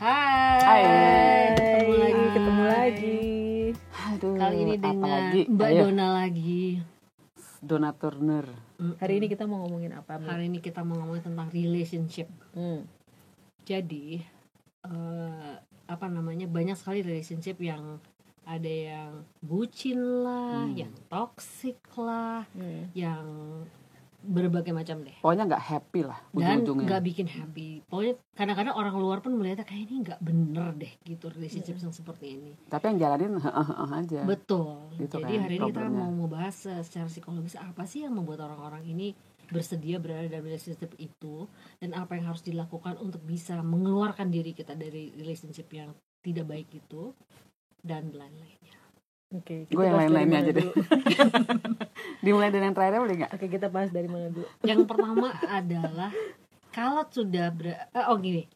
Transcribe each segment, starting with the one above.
Hai. Ketemu lagi. Aduh, Kali ini dengan lagi? Mbak Ayo. Dona lagi. Dona Turner. Hari ini kita mau ngomongin apa, Mi? Hari ini kita mau ngomongin tentang relationship. Jadi banyak sekali relationship yang ada yang bucin lah, yang toxic lah, yang berbagai macam deh. Pokoknya nggak happy lah Dan ujung-ujungnya. nggak bikin happy. Pokoknya kadang-kadang orang luar pun melihatnya kayak ini nggak bener deh gitu relationship yang seperti ini. Tapi yang jalanin aja. Betul. Gitu Jadi kan, hari ini kita problemnya. mau membahas secara psikologis apa sih yang membuat orang-orang ini bersedia berada dalam relationship itu, dan apa yang harus dilakukan untuk bisa mengeluarkan diri kita dari relationship yang tidak baik itu, dan lain-lainnya. Oke, Gue yang bahas dari lain-lainnya mana aja deh. dulu? Dimulai dari yang terakhir boleh nggak? Oke, kita bahas dari mana dulu? Yang pertama adalah kalau sudah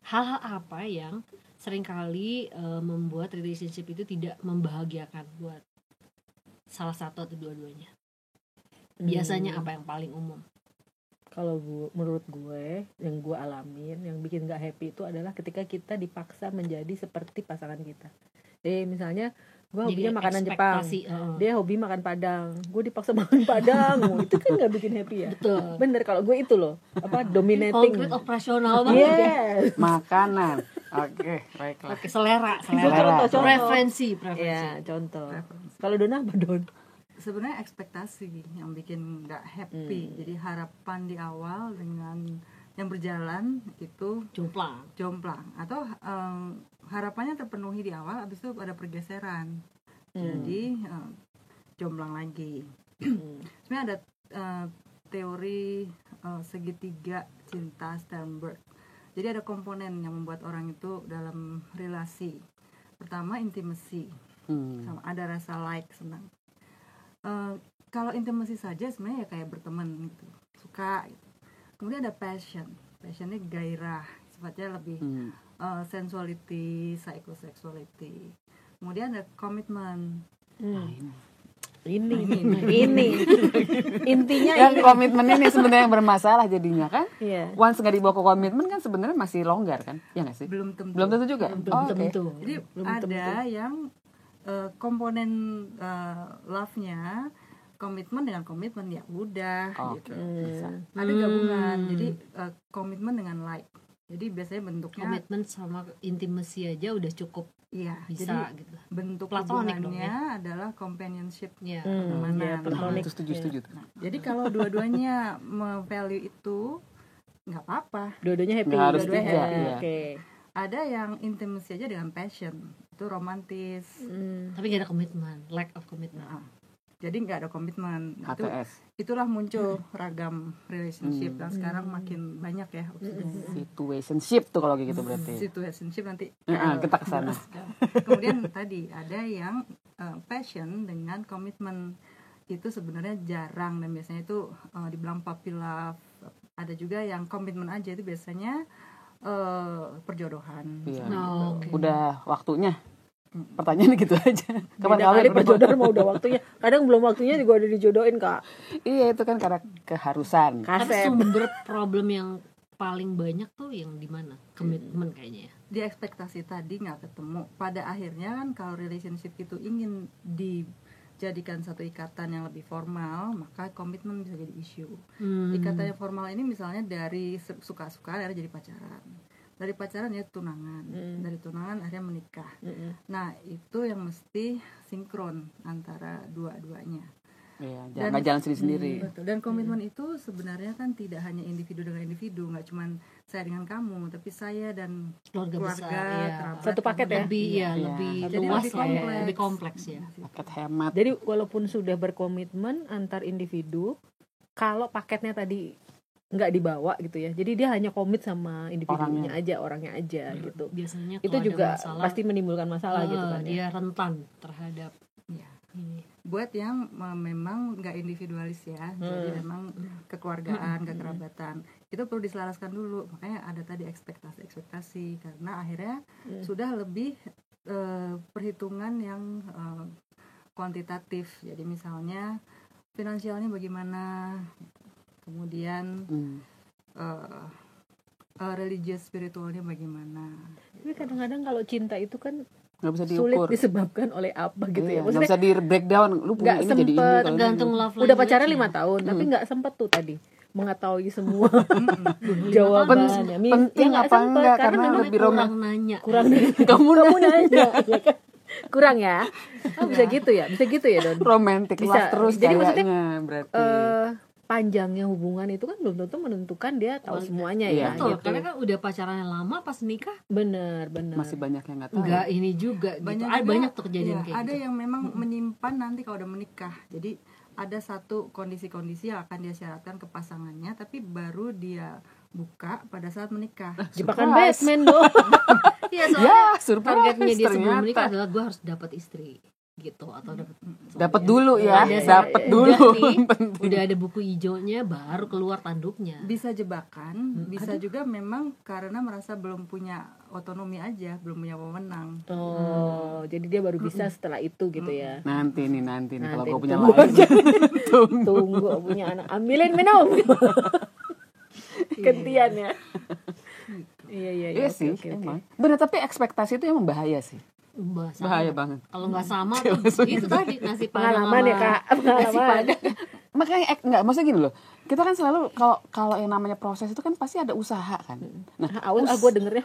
hal-hal apa yang seringkali membuat relationship itu tidak membahagiakan buat salah satu atau dua-duanya. Biasanya apa yang paling umum? Kalau menurut gue, yang gue alamin, yang bikin gak happy itu adalah ketika kita dipaksa menjadi seperti pasangan kita. Misalnya gue hobinya makanan Jepang, dia hobi makan Padang, gue dipaksa makan Padang. Itu kan gak bikin happy ya. Betul. Bener, kalau gue itu loh, dominating. Konkret operasional banget ya. Yes. Makanan. Oke, baiklah. Oke, selera. Contoh. Preferensi. Ya, contoh. Kalau Dona apa, Don? Sebenarnya ekspektasi yang bikin nggak happy. Jadi harapan di awal dengan yang berjalan itu jomplang atau harapannya terpenuhi di awal, habis itu ada pergeseran. Jadi jomplang lagi. Sebenarnya ada teori segitiga cinta Sternberg. Jadi ada komponen yang membuat orang itu dalam relasi. Pertama intimacy, sama ada rasa like, senang. Kalau intimacy saja sebenarnya ya kayak berteman gitu, suka gitu. Kemudian ada passionnya gairah, sifatnya lebih sensuality, psychosexuality. Kemudian ada komitmen. Ini intinya Yang komitmen ini sebenarnya yang bermasalah jadinya kan. Iya. Once nggak dibawa ke komitmen kan sebenarnya masih longgar kan, ya nggak sih? Belum tentu juga. Belum tentu. Jadi ada yang komponen love-nya komitmen dengan komitmen, ya udah gitu. Bisa. Ada gabungan, jadi komitmen dengan like. Jadi biasanya bentuknya Komitmen sama intimacy aja udah cukup iya, bisa jadi gitu. bentuk Platonik dong hubungannya adalah companionship, Ya. pertemanan. platonik. Itu setuju tuh. Jadi kalau dua-duanya value itu nggak apa-apa. Dua-duanya happy. Nggak harus Dua-duanya tiga, happy. iya. Oke. Ada yang intimacy aja dengan passion, itu romantis. Tapi gak ada komitmen, lack of commitment. Jadi nggak ada komitmen. HTS. Itulah muncul ragam relationship dan sekarang makin banyak ya opsinya. Situationship tuh kalau kayak gitu berarti. Situationship nanti Kita kesana. kemudian tadi ada yang passion dengan komitmen, itu sebenarnya jarang dan biasanya itu dibilang puppy love. Ada juga yang komitmen aja, itu biasanya perjodohan. Iya. Oke. Udah waktunya. Pertanyaannya gitu aja. Kapan kali berjodoh mau udah waktunya. Kadang belum waktunya juga udah dijodohin, Kak. Iya, itu kan karena keharusan. Tapi Kaset. sumber problem yang paling banyak tuh yang di mana? Komitmen kayaknya ya. Di ekspektasi tadi nggak ketemu. Pada akhirnya kan kalau relationship itu ingin dijadikan satu ikatan yang lebih formal, maka komitmen bisa jadi isu. Ikatan yang formal ini misalnya dari suka-suka akhirnya jadi pacaran, dari pacaran ya tunangan, dari tunangan akhirnya menikah. Nah itu yang mesti sinkron antara dua-duanya. Iya, jangan jalan sendiri-sendiri. Betul. Dan komitmen itu sebenarnya kan tidak hanya individu dengan individu, nggak cuma saya dengan kamu, tapi saya dan Keluarga besar, iya. kerabat, Satu paket ya? Lebih Iya. lebih Jadi luas lebih lah ya, kompleks. lebih kompleks ya. Paket hemat. Jadi walaupun sudah berkomitmen antar individu, kalau paketnya tadi nggak dibawa gitu ya, jadi dia hanya komit sama individunya orangnya aja gitu. Biasanya Itu kalau ada juga masalah, pasti menimbulkan masalah gitu kan ya. dia rentan terhadap Ya. ini. Buat yang memang nggak individualis ya, jadi memang kekeluargaan, kekerabatan, itu perlu diselaraskan dulu. Makanya ada tadi ekspektasi karena akhirnya sudah lebih perhitungan yang kuantitatif. Jadi misalnya finansialnya bagaimana, kemudian religious spiritualnya bagaimana. Tapi kadang-kadang kalau cinta itu kan nggak bisa sulit diukur, disebabkan oleh apa gitu ya. nggak Maksudnya bisa di breakdown, lu punya nggak ini jadi ini, sempet, kalau tergantung ini. love udah pacaran language-nya. 5 tahun tapi nggak sempet tuh tadi mengetahui semua Jawabannya jawabannya. Penting nggak apa sempet, enggak, karena karena memang lebih kurang nanya. kurang kamu nanya ya kan? Kurang ya. Bisa gitu ya, bisa gitu ya Don. romantic Bisa. love terus Jadi maksudnya, kayaknya berarti. Panjangnya hubungan itu kan belum tentu menentukan dia tahu semuanya Iya, ya. Betul, Gitu. karena kan udah pacarannya lama, pas nikah Bener. Masih banyak yang nggak tahu. enggak ini juga gitu. Banyak Banyak juga, tuh kejadian ya, kayak ada gitu. yang memang menyimpan nanti kalau udah menikah. Jadi ada satu kondisi-kondisi yang akan dia syaratkan ke pasangannya, tapi baru dia buka pada saat menikah. Jebakan Surprise. Batman dong. Iya, soalnya surprise, targetnya dia sebelum ternyata. menikah adalah gue harus dapat istri gitu, atau Dapat dulu ya, Ada dapat udah dulu. nih, Penting. udah ada buku hijaunya, baru keluar tanduknya. Bisa jebakan, bisa juga memang karena merasa belum punya otonomi aja, belum punya wewenang. Oh, jadi dia baru bisa setelah itu gitu ya. Nanti nih kalau Nanti gue punya tunggu lagi. Tunggu punya anak, ambilin minum. Gantian ya. Iya. Iya oke, sih, oke. emang. Bener, tapi ekspektasi itu emang bahaya sih. Bahaya banget. Kalau nggak sama tuh itu tadi nasi padang Pengalaman ya sama Kak, nasi pengalaman. padang. Makanya enggak, maksudnya gini loh. Kita kan selalu kalau yang namanya proses itu kan pasti ada usaha kan. Nah, Gue dengernya.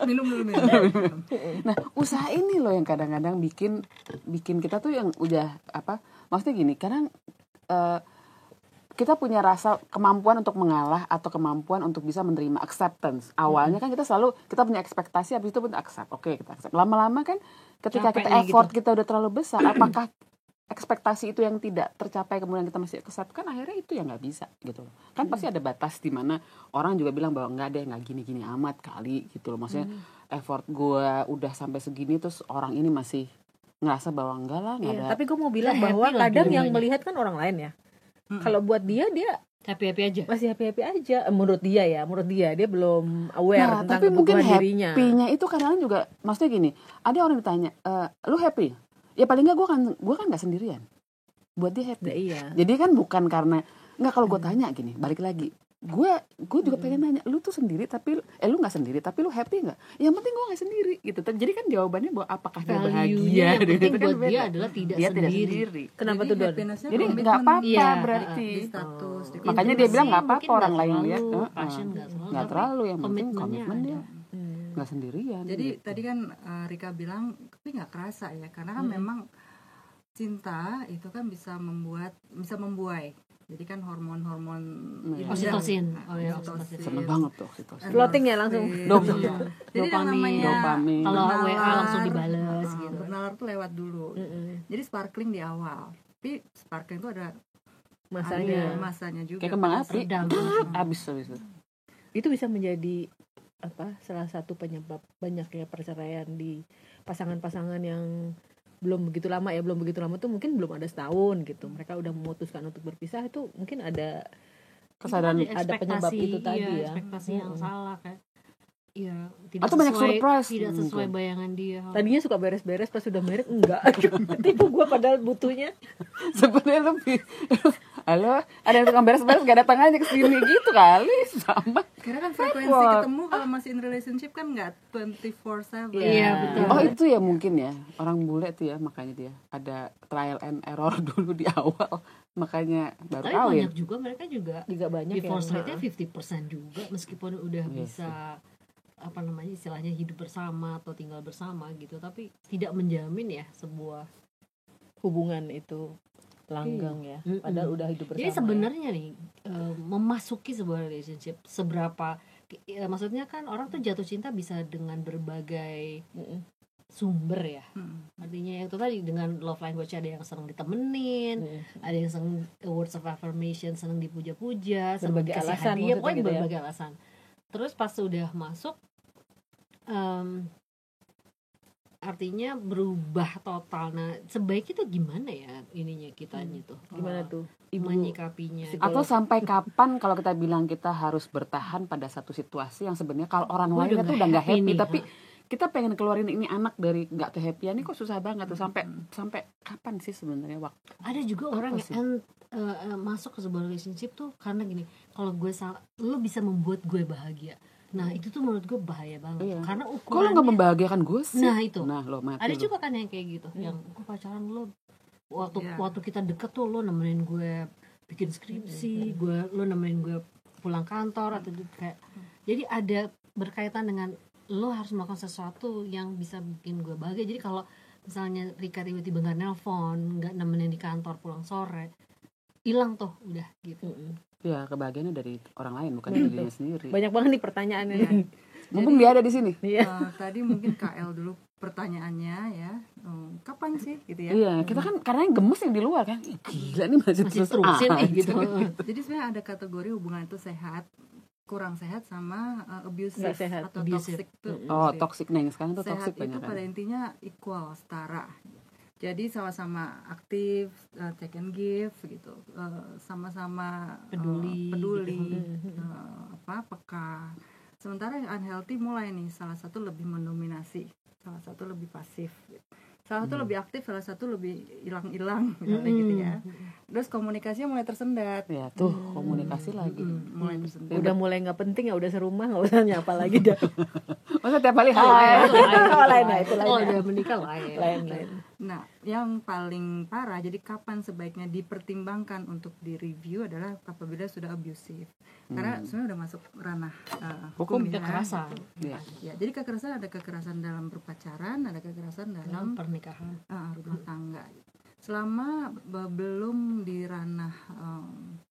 Minum dulu. Nah, usaha ini loh yang kadang-kadang bikin kita tuh yang udah apa? Maksudnya gini, kadang kita punya rasa kemampuan untuk mengalah atau kemampuan untuk bisa menerima acceptance. Awalnya kan kita punya ekspektasi, habis itu pun accept. Oke, kita accept. Lama-lama kan ketika kita Capek nih effort gitu. kita udah terlalu besar, apakah ekspektasi itu yang tidak tercapai kemudian kita masih accept, kan akhirnya itu yang nggak bisa gitu loh. Kan pasti ada batas di mana orang juga bilang bahwa nggak gini-gini amat kali gitu loh. Maksudnya effort gue udah sampai segini terus orang ini masih ngerasa bahwa enggak lah, nggak ada. Tapi gue mau bilang Happy bahwa lah kadang yang dua-duanya. melihat kan orang lain ya. Kalau buat dia Happy aja. masih happy aja. Menurut dia dia belum aware tentang tapi mungkin kebutuhan dirinya. happy-nya itu kadang juga, maksudnya gini, ada orang ditanya, lu happy? Ya paling nggak gue kan nggak sendirian. Buat dia happy. Nah, iya. Jadi kan bukan karena nggak, kalau gue tanya gini, balik lagi, gue juga pengen nanya, lu tuh sendiri tapi lu nggak sendiri tapi lu happy nggak? Yang penting gue nggak sendiri gitu. Jadi kan jawabannya bahwa apakah dia bahagia? Yang penting Gitu kan buat dia beda. adalah tidak Dia tidak sendiri. sendiri. Kenapa Jadi tuh Don? happiness-nya Jadi komitmen nggak apa-apa Iya, berarti. di status, di Makanya dia Intimacy bilang nggak apa-apa mungkin orang nggak lain terlalu, lihat. passion nggak Nggak tapi terlalu, yang penting komitmennya komitmen dia ada. nggak sendirian. Jadi gitu. tadi kan Rika bilang tapi nggak kerasa ya, karena kan memang cinta itu kan bisa membuai. Jadi kan hormon-hormon Iya. Oksitosin. Nah, Oh ya, oksitosin. Seneng banget tuh situ. Floating ya langsung. Endorfin. Iya. Jadi yang Dopamin. namanya Kalau bernalar, WA langsung dibales gitu. Bernalar tuh lewat dulu. Jadi sparkling di awal. Tapi sparkling itu ada masanya juga. Kayak kembang api. Redam. Habis itu. Itu bisa menjadi salah satu penyebab banyaknya perceraian di pasangan-pasangan yang belum begitu lama tuh mungkin belum ada setahun gitu, mereka udah memutuskan untuk berpisah, itu mungkin ada Kesadaran ada penyebab itu tadi ya. Ekspektasi yang salah kan. Iya, Atau banyak surprise. Tidak sesuai Mungkin. bayangan dia. tadinya suka beres-beres, pas sudah married enggak. Tipu gue padahal butuhnya. Sebenarnya lebih, halo, ada yang tukang beres-beres gak datang aja ke sini gitu kali, sama. Karena kan frekuensi Repot. ketemu kalau masih in relationship kan nggak 24/7. Iya, betul. Oh itu ya mungkin ya, orang bule tuh ya, makanya dia ada trial and error dulu di awal, makanya baru Tapi kawin. banyak juga mereka juga Banyak divorce yang rate-nya 50% juga, meskipun udah bisa apa namanya istilahnya hidup bersama atau tinggal bersama gitu, tapi tidak menjamin ya sebuah hubungan itu langgeng ya. Padahal udah hidup bersama. Jadi sebenarnya nih memasuki sebuah relationship seberapa maksudnya kan orang tuh jatuh cinta bisa dengan berbagai sumber ya. Artinya yang itu tadi dengan love language, ada yang senang ditemenin, ada yang senang words of affirmation, senang dipuja-puja, senang Berbagai dikasih alasan hadiah, maksudnya pokoknya gitu ya. berbagai alasan. Terus pas sudah masuk artinya berubah total. Nah, sebaiknya tuh gimana ya ininya kitanya tuh? Gimana tuh? Menyikapinya. Atau sampai kapan kalau kita bilang kita harus bertahan pada satu situasi yang sebenarnya kalau orang Gua lain udah itu nggak udah nggak happy happy, nih, tapi kita pengen keluarin ini anak dari nggak kehappyan ini kok susah banget tuh, sampai kapan sih sebenarnya waktu? Ada juga Apa orang sih? yang masuk ke sebuah relationship tuh karena gini, kalau gue salah, lu bisa membuat gue bahagia. Nah itu tuh menurut gue bahaya banget. Karena ukurannya, kok lo nggak membahagiakan gue sih? Nah itu. Nah lo mati. Ada juga kan yang kayak gitu, yang gue pacaran lo waktu kita deket tuh lo nemenin gue bikin skripsi, lo nemenin gue pulang kantor atau kayak. Jadi ada berkaitan dengan lo harus melakukan sesuatu yang bisa bikin gue bahagia. Jadi kalau misalnya Rika tiba-tiba nggak nelpon, nggak nemenin di kantor pulang sore, hilang tuh udah gitu. Ya kebahagiaannya dari orang lain bukan dari dirinya sendiri. Banyak banget nih pertanyaannya. Mumpung dia ada di sini. Tadi mungkin KL dulu pertanyaannya ya, kapan sih gitu ya? Iya, kita kan karena yang gemes yang di luar kan. Gila nih masih terusin gitu. Jadi sebenarnya ada kategori hubungan itu sehat, kurang sehat sama abusive atau toxic tuh. Toxic nih sekarang tuh sehat toxic banyak itu kan. pada intinya equal, setara. Jadi sama-sama aktif, take and give gitu, sama-sama peduli gitu. Peka. Sementara yang unhealthy mulai nih, salah satu lebih mendominasi, salah satu lebih pasif gitu. Salah satu lebih aktif, salah satu lebih hilang-hilang misalnya gitu ya. Terus komunikasinya mulai tersendat. Ya tuh komunikasi lagi. Mulai tersendat. Udah mulai nggak penting ya, udah serumah nggak usah nyapa lagi dah. Masa tiap kali lain. Itu lain. Oh udah menikah lain. Nah, yang paling parah, jadi kapan sebaiknya dipertimbangkan untuk direview adalah apabila sudah abusive. Karena sebenarnya udah masuk ranah hukum ya. Kekerasan. Ya, jadi kekerasan ada kekerasan dalam berpacaran, ada kekerasan dalam pernikahan, rumah tangga. Selama belum di ranah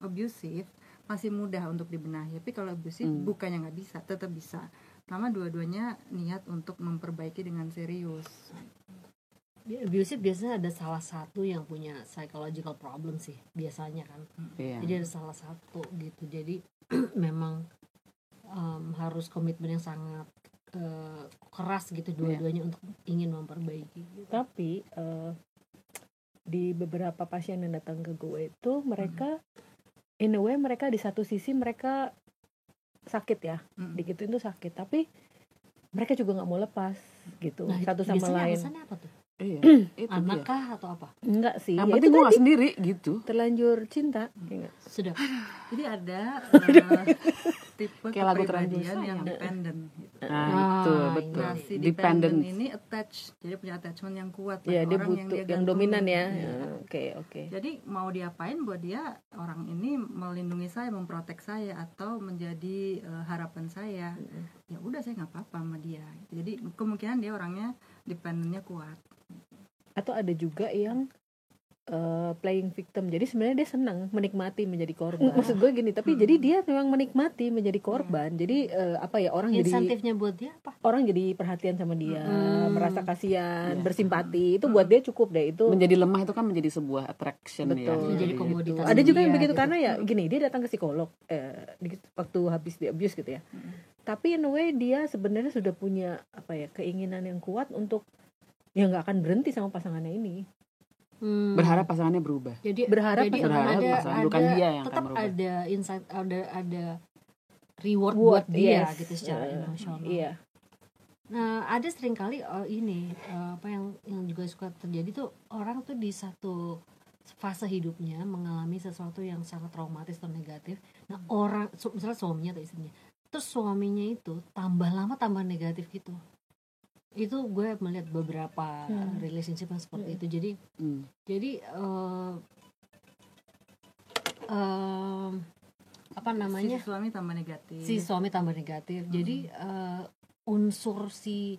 abusive, masih mudah untuk dibenahi. Tapi kalau abusive bukannya nggak bisa, tetap bisa. Selama dua-duanya niat untuk memperbaiki dengan serius. Abusive biasanya ada salah satu yang punya psychological problem sih biasanya kan. Jadi ada salah satu gitu. Jadi memang harus komitmen yang sangat keras gitu dua-duanya untuk ingin memperbaiki gitu. Tapi di beberapa pasien yang datang ke gue itu mereka in a way mereka di satu sisi mereka sakit ya, dikituin tuh sakit, tapi mereka juga nggak mau lepas gitu satu sama lain. Alasannya apa tuh? Anak kah atau apa? Enggak sih. Yang penting gue gak sendiri gitu. Terlanjur cinta. Sudah. Jadi ada tipe kayak lagu kepribadian yang dependent gitu. Nah, itu betul. Nah, si dependent ini attach, jadi punya attachment yang kuat ya, dia orang butuh, yang yang dominan ya. Oke. Jadi mau diapain buat dia, orang ini melindungi saya, memprotek saya atau menjadi harapan saya. Ya udah, saya nggak apa-apa sama dia. Jadi kemungkinan dia orangnya dependentnya kuat. Atau ada juga yang playing victim. Jadi sebenarnya dia senang menikmati menjadi korban. Maksud gue gini, tapi jadi dia memang menikmati menjadi korban. Jadi orang insentifnya buat dia apa? Orang jadi perhatian sama dia, merasa kasihan, bersimpati. Itu buat dia cukup deh itu. Menjadi lemah itu kan menjadi sebuah attraction. Betul. Ya. Menjadi komoditas. Ada juga yang begitu gitu. Karena ya gini, dia datang ke psikolog waktu habis di abuse gitu ya. Tapi in a way dia sebenarnya sudah punya keinginan yang kuat untuk ya nggak akan berhenti sama pasangannya ini. Berharap pasangannya berubah. Jadi berharap pasangan bukan dia yang tetap akan berubah. Ada insight, ada reward buat dia gitu secara emosional. Iya. Nah, ada seringkali yang juga suka terjadi tuh, orang tuh di satu fase hidupnya mengalami sesuatu yang sangat traumatis atau negatif. Nah, orang misalnya suaminya atau istrinya, terus suaminya itu tambah lama tambah negatif gitu. Itu gue melihat beberapa relationship yang seperti itu. Jadi si suami tambah negatif. Jadi unsur si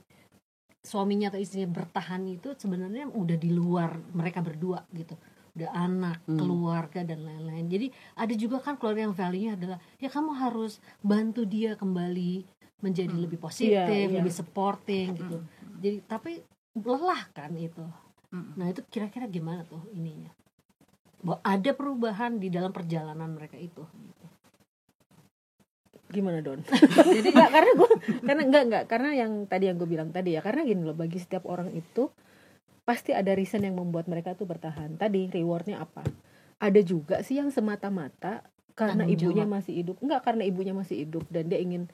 suaminya atau istrinya bertahan itu sebenarnya udah di luar mereka berdua gitu. Udah anak, keluarga dan lain-lain. Jadi ada juga kan keluarga yang value-nya adalah ya kamu harus bantu dia kembali menjadi lebih positif, lebih supporting gitu. Jadi tapi lelah kan itu. Nah, itu kira-kira gimana tuh ininya? Bahwa ada perubahan di dalam perjalanan mereka itu gitu. Gimana Don? Jadi karena yang tadi yang gue bilang tadi ya, karena gini loh, bagi setiap orang itu pasti ada reason yang membuat mereka tuh bertahan. Tadi rewardnya apa? Ada juga sih yang semata-mata karena ibunya masih hidup. Enggak, karena ibunya masih hidup dan dia ingin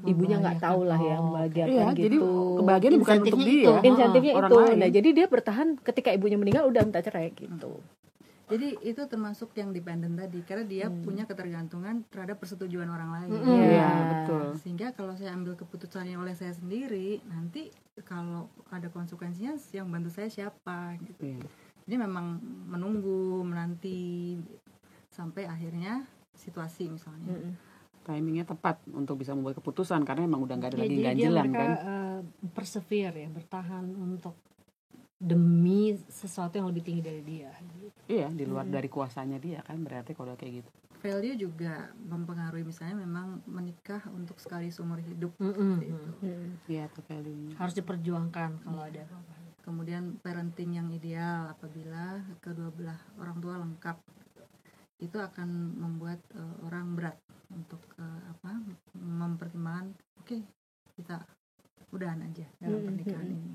ibunya nggak tahu lah ya membahagiakan gitu. Jadi kebahagiaan bukan untuk dia. Insentifnya orang itu. Lain. Nah, jadi dia bertahan ketika ibunya meninggal udah minta cerai gitu. Jadi itu termasuk yang dependent tadi, karena dia punya ketergantungan terhadap persetujuan orang lain. Iya, betul. Sehingga kalau saya ambil keputusannya oleh saya sendiri, nanti kalau ada konsekuensinya yang bantu saya siapa gitu. Jadi memang menunggu, menanti sampai akhirnya situasi misalnya. Timingnya tepat untuk bisa membuat keputusan karena emang udah nggak ada lagi ganjilan mereka, kan. Persevere ya, bertahan untuk demi sesuatu yang lebih tinggi dari dia. Iya, di luar dari kuasanya dia kan, berarti kalau kayak gitu. Value juga mempengaruhi, misalnya memang menikah untuk sekali seumur hidup. Iya, tuh value. Harus diperjuangkan kalau ada apa-apa. Kemudian parenting yang ideal apabila kedua belah orang tua lengkap, itu akan membuat orang berat untuk mempertimbangkan kita udahan aja dalam pernikahan ini.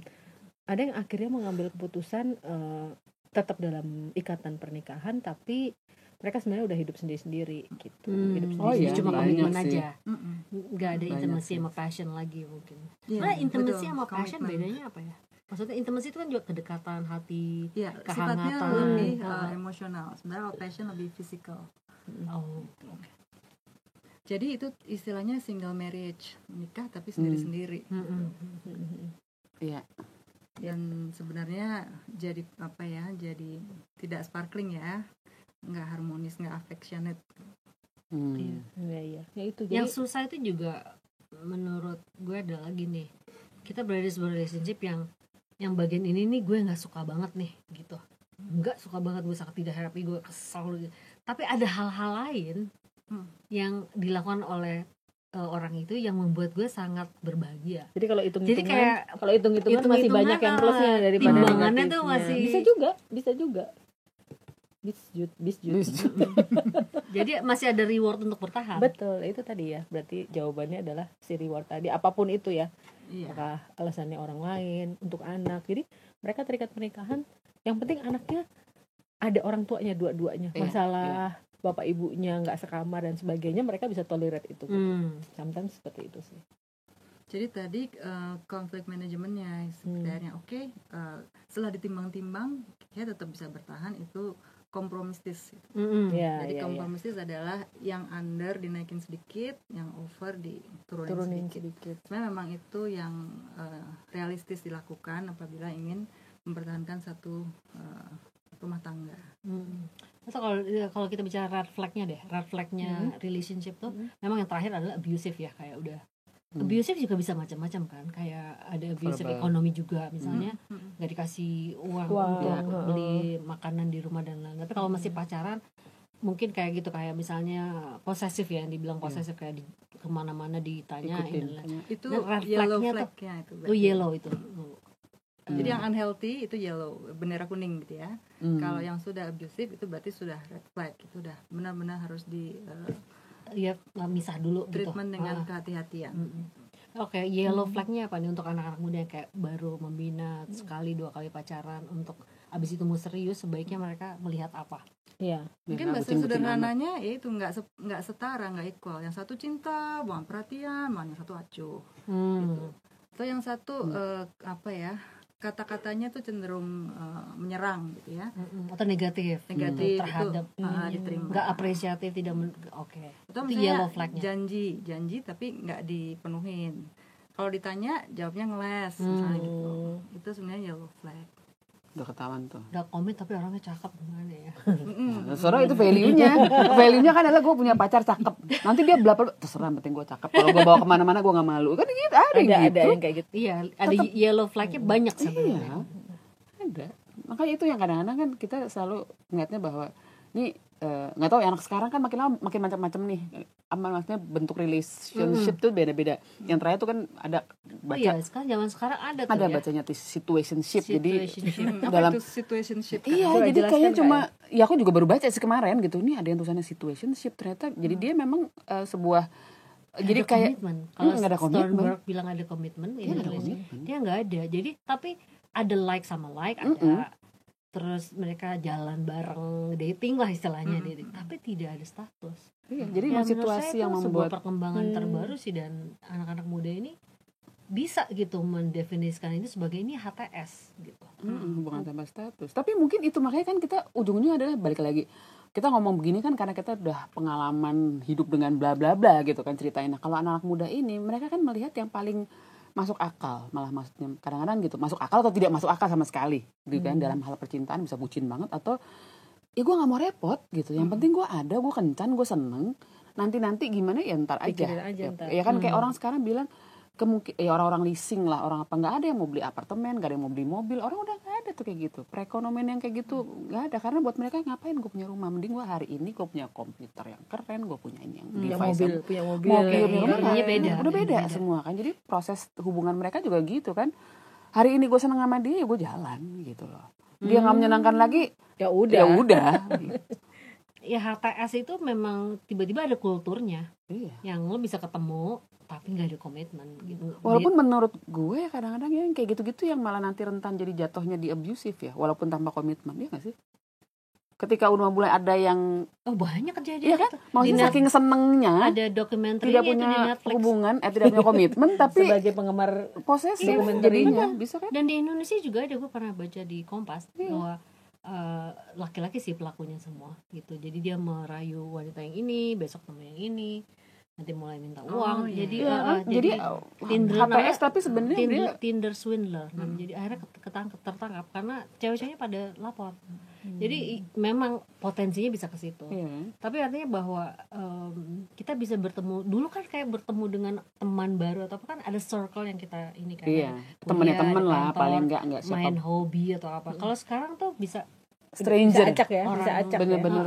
Ada yang akhirnya mengambil keputusan tetap dalam ikatan pernikahan, tapi mereka sebenarnya udah hidup sendiri-sendiri gitu. Hidup sendiri, cuma komitmen sih. aja. Nggak ada intimacy sama passion lagi mungkin. Ya, intimacy sama passion bedanya apa ya? Maksudnya intimacy itu kan juga kedekatan hati, kehangatan. Sifatnya lebih emosional. Sebenarnya passion lebih physical. Okay. Jadi itu istilahnya single marriage, menikah tapi sendiri-sendiri. Iya. Dan sebenarnya jadi jadi tidak sparkling ya, nggak harmonis, nggak affectionate. Iya. Ya itu. Jadi yang susah itu juga menurut gue adalah gini, kita berada di sebuah relationship yang bagian ini nih gue nggak suka banget nih gitu, nggak suka banget, gue sangat tidak happy, gue kesal gitu. Tapi ada hal-hal lain yang dilakukan oleh orang itu yang membuat gue sangat berbahagia. Jadi kalau hitung-hitungan masih banyak yang plusnya daripada timbangannya tuh masih bisa juga. Bisjut. Jadi masih ada reward untuk bertahan. Betul, itu tadi ya. Berarti jawabannya adalah si reward tadi, apapun itu ya. Iya. Apakah alasannya orang lain, untuk anak. Jadi mereka terikat pernikahan, yang penting anaknya ada orang tuanya dua-duanya. Masalah bapak ibunya nggak sekamar dan sebagainya, mereka bisa tolerate itu. Sometimes seperti itu sih. Jadi tadi konflik manajemennya sebenarnya setelah ditimbang-timbang ya tetap bisa bertahan, itu kompromistis. Jadi kompromistis adalah yang under dinaikin sedikit, yang over diturunin sedikit. Sebenarnya memang itu yang realistis dilakukan apabila ingin mempertahankan satu rumah tangga. Atau kalau kita bicara red flagnya relationship tuh memang yang terakhir adalah abusive ya, kayak udah abusive juga bisa macam-macam kan, kayak ada abusive ekonomi juga, misalnya nggak dikasih uang untuk beli makanan di rumah dan lain-lain. Tapi kalau masih pacaran mungkin kayak gitu, kayak misalnya posesif ya, yang dibilang posesif, kayak kemana-mana ditanya itu red yellow flagnya itu yellow itu. Jadi yang unhealthy itu yellow, bendera kuning gitu ya. Kalau yang sudah abusive itu berarti sudah red flag, itu udah benar-benar harus misah dulu treatment gitu. dengan kehati-hatian. Oke, yellow flagnya apa nih untuk anak-anak muda yang kayak baru membina sekali 2 kali pacaran, untuk abis itu mau serius, sebaiknya mereka melihat apa? Iya. Mungkin bahasa sederhananya ya itu nggak setara, nggak equal. Yang satu cinta, buang perhatian, yang satu acuh. Gitu. Atau yang satu kata-katanya tuh cenderung menyerang gitu ya, atau negatif terhadap diterima, nggak apresiatif, tidak atau itu misalnya yellow flagnya. janji tapi nggak dipenuhin, kalau ditanya jawabnya ngeles misalnya gitu, itu sebenarnya yellow flag. Udah ketahuan tuh. Udah komit tapi orangnya cakep, gimana ya? Soalnya itu value-nya kan adalah gue punya pacar cakep. Nanti dia belapel, terserah, penting gue cakep. Kalau gue bawa kemana-mana gue nggak malu. Kan gitu, ada yang kayak gitu. Iya, ada yellow flag-nya banyak sebenarnya. Iya, ada. Makanya itu yang kadang-kadang kan kita selalu ngeliatnya bahwa ini nggak tahu ya, anak sekarang kan makin lama makin macam-macam nih. Maksudnya bentuk relationship tuh beda-beda. Yang terakhir tuh kan ada baca. Zaman sekarang ada tuh ada ya. bacanya situationship. Jadi dalam itu situationship. Iya, jadi kayaknya cuma ya aku juga baru baca sih kemarin gitu. Ini ada yang tulisannya situationship, ternyata jadi dia memang sebuah jadi kayak kalau Sternberg bilang ada komitmen, dia nggak ada. Jadi tapi ada like sama like, ada terus mereka jalan bareng, dating lah istilahnya, dating, tapi tidak ada status. Jadi situasi yang membuat sebuah perkembangan terbaru sih, dan anak-anak muda ini bisa gitu mendefinisikan ini sebagai ini HTS gitu. hubungan tanpa status. Tapi mungkin itu makanya kan kita ujungnya adalah balik lagi. Kita ngomong begini kan karena kita udah pengalaman hidup dengan bla bla bla gitu kan ceritanya. Nah, kalau anak muda ini mereka kan melihat yang paling masuk akal, malah maksudnya kadang-kadang gitu, masuk akal atau tidak masuk akal sama sekali gitu kan. Dalam hal percintaan bisa bucin banget atau gue nggak mau repot gitu. Yang penting gue ada, gue kencan, gue seneng. Nanti gimana ya ntar aja. Ya kan kayak orang sekarang bilang orang-orang leasing lah, orang apa, nggak ada yang mau beli apartemen, nggak ada yang mau beli mobil, orang udah nggak ada tuh kayak gitu. Perekonomian yang kayak gitu nggak ada, karena buat mereka ngapain gue punya rumah, mending gue hari ini gue punya komputer yang keren, gue punya ini yang device punya mobil udah beda semua kan. Jadi proses hubungan mereka juga gitu kan. Hari ini gue seneng sama dia, ya gue jalan gitu loh. Dia nggak menyenangkan lagi, ya udah. Ya HTS itu memang tiba-tiba ada kulturnya, yang lo bisa ketemu tapi nggak ada komitmen gitu. Walaupun menurut gue kadang-kadang yang kayak gitu-gitu yang malah nanti rentan jadi jatuhnya di abusive ya, walaupun tanpa komitmen, ya nggak sih? Ketika udah mulai ada yang banyak kejadian, kan? Maksudnya saking senengnya ada dokumenter tidak punya hubungan, tidak punya komitmen, tapi sebagai penggemar posesif jadinya bisa kan? Dan di Indonesia juga ada, gue pernah baca di Kompas bahwa laki-laki sih pelakunya semua gitu. Jadi dia merayu wanita yang ini, besok temen yang ini, nanti mulai minta uang. Jadi Tinder HTS tapi sebenarnya Tinder swindler. Jadi akhirnya tertangkap karena cewek-ceweknya pada lapor. Jadi memang potensinya bisa ke situ. Tapi artinya bahwa kita bisa bertemu. Dulu kan kayak bertemu dengan teman baru atau apa, kan ada circle yang kita ini kan. Temen lah, paling enggak siapa. Main hobi atau apa. Kalau sekarang tuh bisa stranger, bisa acak bener-bener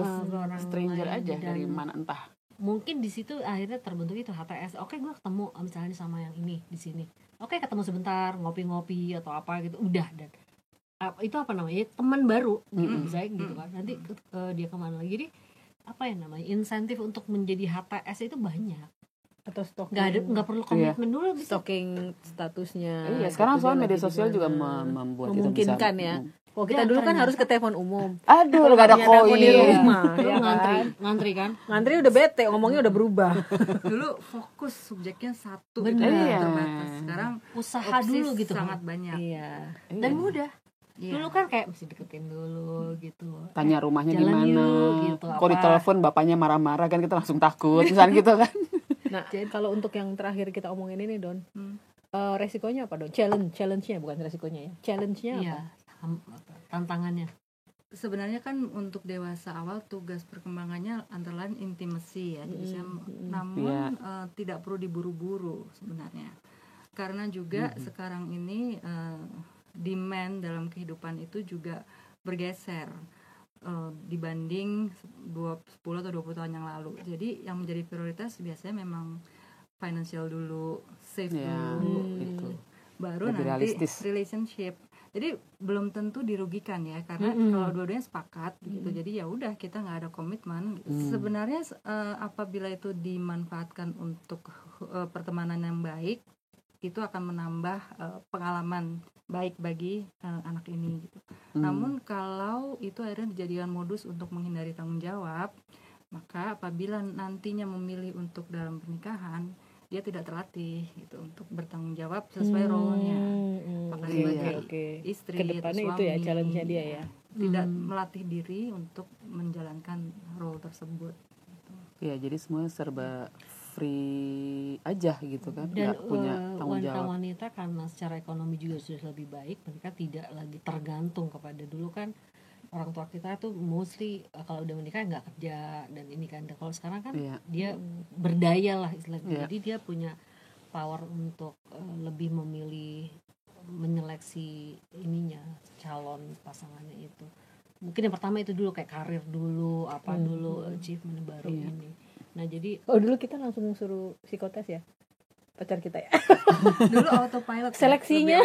stranger aja dari mana entah. Mungkin di situ akhirnya terbentuk itu HTS. Oke, gue ketemu misalnya sama yang ini di sini. Oke, ketemu sebentar, ngopi-ngopi atau apa gitu. Udah, dan itu apa namanya? Teman baru gitu, misalnya gitu kan. Nanti dia kemana lagi? Jadi apa ya namanya? Insentif untuk menjadi HTS itu banyak. Atau stalking, nggak perlu komitmen dulu, bisa stalking statusnya. Sekarang soal media sosial juga membuat memungkinkan itu bisa, ya. Kita dulu kan harus ke telepon umum. Aduh, nggak ada koin di rumah. ngantri kan? Ngantri udah bete, ngomongnya udah berubah. Dulu fokus subjeknya satu, terbatas. Sekarang usaha dulu gitu, sangat banyak. Dan mudah. Dulu kan kayak mesti deketin dulu gitu. Tanya rumahnya di mana. Gitu, kalau ditelepon bapaknya marah-marah kan kita langsung takut, misalnya gitu kan. Nah, kalau untuk yang terakhir kita omongin ini, Don. Resikonya apa, Don? Challenge-nya bukan resikonya ya. Challenge-nya apa? Tantangannya sebenarnya kan untuk dewasa awal tugas perkembangannya antara lain intimacy ya, jadi namun tidak perlu diburu-buru sebenarnya, karena juga sekarang ini demand dalam kehidupan itu juga bergeser dibanding 10 atau 20 tahun yang lalu. Jadi yang menjadi prioritas biasanya memang financial dulu, save dulu gitu. Baru lebih nanti realistis. Relationship. Jadi belum tentu dirugikan ya, karena kalau dua-duanya sepakat gitu. Jadi ya udah, kita nggak ada komitmen. Sebenarnya apabila itu dimanfaatkan untuk pertemanan yang baik, itu akan menambah pengalaman baik bagi anak ini gitu. Namun kalau itu akhirnya dijadikan modus untuk menghindari tanggung jawab, maka apabila nantinya memilih untuk dalam pernikahan, dia tidak terlatih gitu untuk bertanggung jawab sesuai role-nya. Maka sebagai istri atau suami itu ya challenge-nya dia ya. Tidak melatih diri untuk menjalankan role tersebut. Ya, jadi semuanya serba free aja gitu kan. Dan punya tanggung jawab. wanita karena secara ekonomi juga sudah lebih baik, mereka tidak lagi tergantung kepada dulu kan. Orang tua kita tuh mostly kalau udah menikah nggak kerja dan ini kan. Kalau sekarang kan dia berdaya lah istilahnya. Jadi dia punya power untuk lebih memilih, menyeleksi ininya, calon pasangannya itu. Mungkin yang pertama itu dulu, kayak karir dulu, apa dulu, achievement baru ini. Nah jadi dulu kita langsung suruh psikotes ya, pacar kita ya. Dulu autopilot. Seleksinya.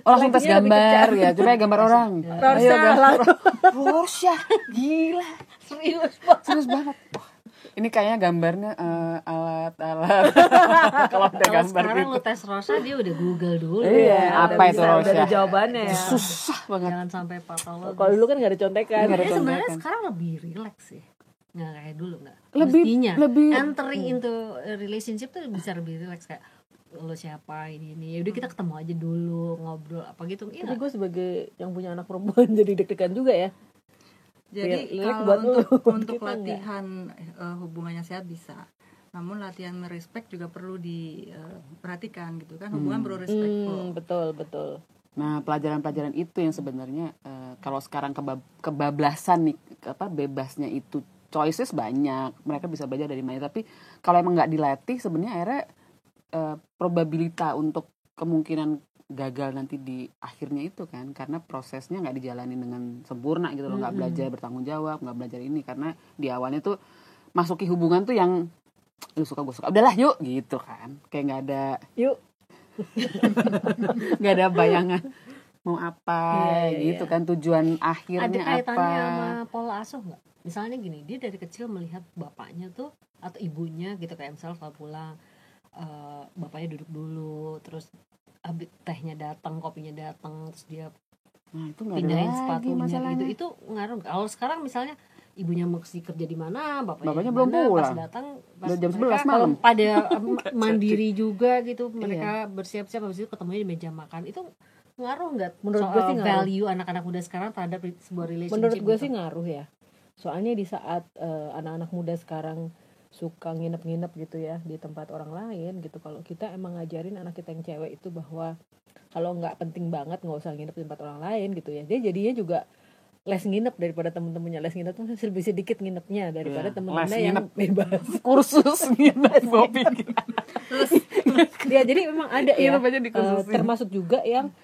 Langsung tes gambar ya, coba gambar orang. Rorschach, gila. Serius banget. Ini kayaknya gambarnya alat-alat. Kalau ada gambar sekarang gitu. Lu tes Rorschach, dia udah Google dulu. Apa itu Rorschach? Ada jawabannya ya. Susah banget. Jangan sampai patologis. Kalau dulu kan nggak ada contekan. Sebenarnya sekarang lebih relax sih. Nggak kayak dulu, nggak. Mestinya lebih entering into relationship tuh bisa lebih relax, kayak lo siapa ini ya udah kita ketemu aja dulu ngobrol apa gitu. Tapi gue sebagai yang punya anak perempuan jadi deg-degan juga ya. Jadi Lirik kalau untuk kita latihan hubungannya sehat bisa, namun latihan respect juga perlu diperhatikan gitu kan, hubungan perlu respectful. Betul. Nah, pelajaran-pelajaran itu yang sebenarnya kalau sekarang kebablasan nih, bebasnya itu choices banyak, mereka bisa belajar dari mana. Tapi kalau emang nggak dilatih, sebenarnya akhirnya probabilitas untuk kemungkinan gagal nanti di akhirnya itu kan, karena prosesnya nggak dijalani dengan sempurna gitu loh, nggak belajar bertanggung jawab, nggak belajar ini, karena di awalnya tuh masuki hubungan tuh yang lu suka gue suka, udahlah yuk gitu kan, kayak nggak ada nggak ada bayangan mau apa gitu kan, tujuan akhirnya ada kaitannya apa. sama pola asuh nggak? Misalnya gini, dia dari kecil melihat bapaknya tuh atau ibunya gitu, kayak misalnya kalau pulang bapaknya duduk dulu, terus tehnya datang, kopinya datang, terus dia pindahin sepatunya gitu, itu ngaruh. Kalau sekarang misalnya ibunya mesti kerja di mana, bapaknya belum pulang, pas datang jam 11 malam pada mandiri juga gitu, mereka bersiap-siap, habis itu ketemunya di meja makan. Itu ngaruh nggak menurut gue sih value anak-anak muda sekarang terhadap sebuah relationship? Menurut gue gitu? sih ngaruh ya, soalnya di saat anak-anak muda sekarang suka nginep-nginep gitu ya di tempat orang lain gitu, kalau kita emang ngajarin anak kita yang cewek itu bahwa kalau nggak penting banget nggak usah nginep di tempat orang lain gitu ya, dia jadinya juga les nginep daripada temen-temennya. Les nginep tuh lebih sedikit nginepnya daripada temen-temennya yang bebas. Kursus nginep gue pikir. Ya jadi memang ada ya, termasuk juga yang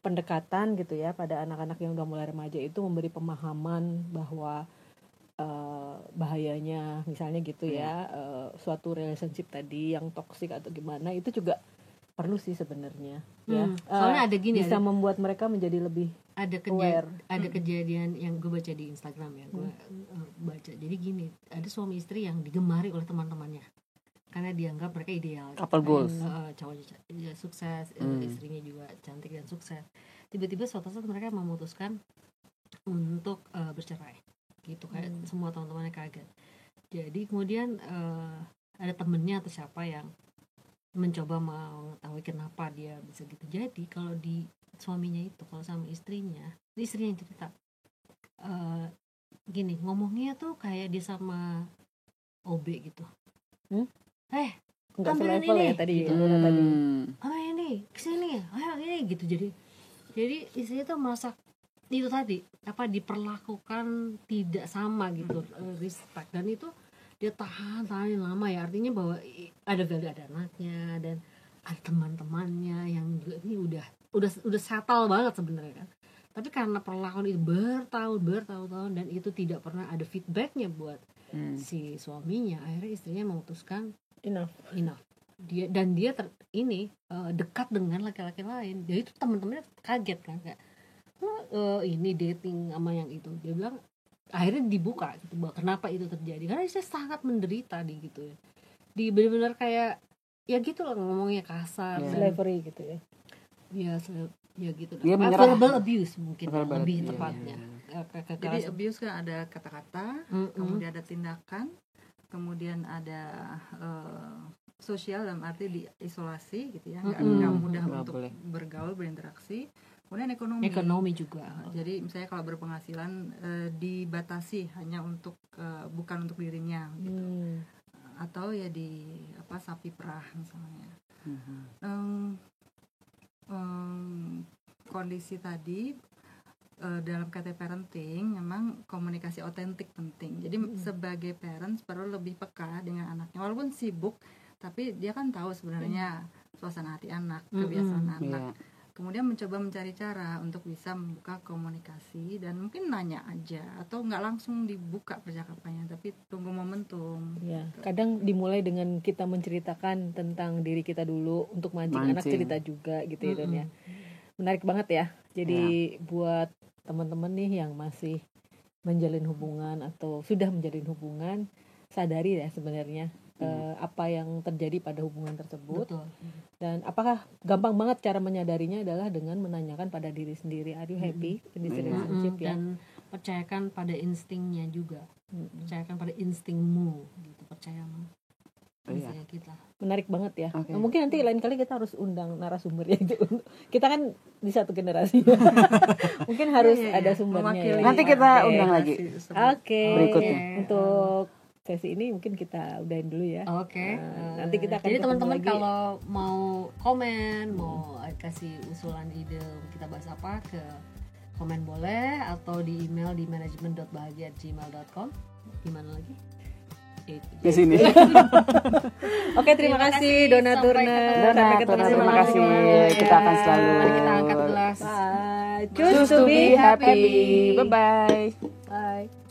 pendekatan gitu ya pada anak-anak yang udah mulai remaja itu, memberi pemahaman bahwa bahayanya misalnya gitu ya, suatu relationship tadi yang toksik atau gimana, itu juga perlu sih sebenarnya ya. Soalnya ada gini, bisa membuat mereka menjadi lebih aware. Ada kejadian yang gue baca di Instagram ya, gue baca, jadi gini, ada suami istri yang digemari oleh teman-temannya karena dianggap mereka ideal, couple goals, cowoknya sukses, istrinya juga cantik dan sukses. Tiba-tiba suatu saat mereka memutuskan untuk bercerai gitu, kayak semua teman-temannya kaget. Jadi kemudian ada temennya atau siapa yang mencoba mengetahui kenapa dia bisa gitu. Jadi kalau di suaminya itu, kalau sama istrinya yang cerita gini, ngomongnya tuh kayak dia sama OB gitu. Nggak selevel ya tadi tadi. Ini kesini, ayo ini gitu. Jadi istrinya tuh merasa itu tadi diperlakukan tidak sama gitu, respect, dan itu dia tahanin lama ya, artinya bahwa ada anaknya dan ada teman-temannya yang juga ini udah settle banget sebenarnya kan, tapi karena perlakuan itu bertahun-tahun dan itu tidak pernah ada feedbacknya buat si suaminya, akhirnya istrinya memutuskan enough. Dia dekat dengan laki-laki lain. Jadi itu teman-temannya kaget kan, kayak ini dating sama yang itu. Dia bilang akhirnya dibuka gitu bahwa kenapa itu terjadi, karena dia sangat menderita gitu ya. Di benar-benar kayak ya gitu lah, ngomongnya kasar, slavery gitu ya. Ya gitu. Verbal abuse mungkin lebih tepatnya. Jadi abuse kan ada kata-kata, kemudian ada tindakan, kemudian ada sosial dalam arti diisolasi gitu ya, nggak mudah untuk bergaul, berinteraksi. Kemudian ekonomi juga. Jadi misalnya kalau berpenghasilan dibatasi hanya untuk bukan untuk dirinya gitu. Atau ya sapi perah misalnya. Kondisi tadi dalam KT parenting memang komunikasi otentik penting. Jadi sebagai parents perlu lebih peka dengan anaknya, walaupun sibuk, tapi dia kan tahu sebenarnya suasana hati anak, kebiasaan anak. Kemudian mencoba mencari cara untuk bisa membuka komunikasi dan mungkin nanya aja, atau nggak langsung dibuka percakapannya, tapi tunggu momentum. Ya, kadang dimulai dengan kita menceritakan tentang diri kita dulu untuk mancing anak cerita juga gitu ya Don ya. Menarik banget ya. Jadi buat teman-teman nih yang masih menjalin hubungan atau sudah menjalin hubungan, sadari ya sebenarnya apa yang terjadi pada hubungan tersebut. Betul. Dan apakah gampang banget cara menyadarinya adalah dengan menanyakan pada diri sendiri, are you happy in this relationship ya? Dan percayakan pada instingnya juga, percayakan pada instingmu gitu, percaya. misalnya kita. Menarik banget ya. Mungkin nanti lain kali kita harus undang narasumber ya. Kita kan di satu generasi. Mungkin harus ada sumbernya. Nanti kita undang lagi. Berikutnya. Untuk sesi ini mungkin kita udahin dulu ya. Nanti kita akan jadi teman-teman kalau mau komen, mau kasih usulan ide kita bahas apa, ke komen boleh atau di email di manajemen.bahagia@gmail.com. Gimana lagi? Di sini. Oke, terima kasih donaturna. Sampai ketemu. Terima kasih. Kita akan selalu. Mari kita angkat gelas. Choose to be happy. Bye bye. Bye.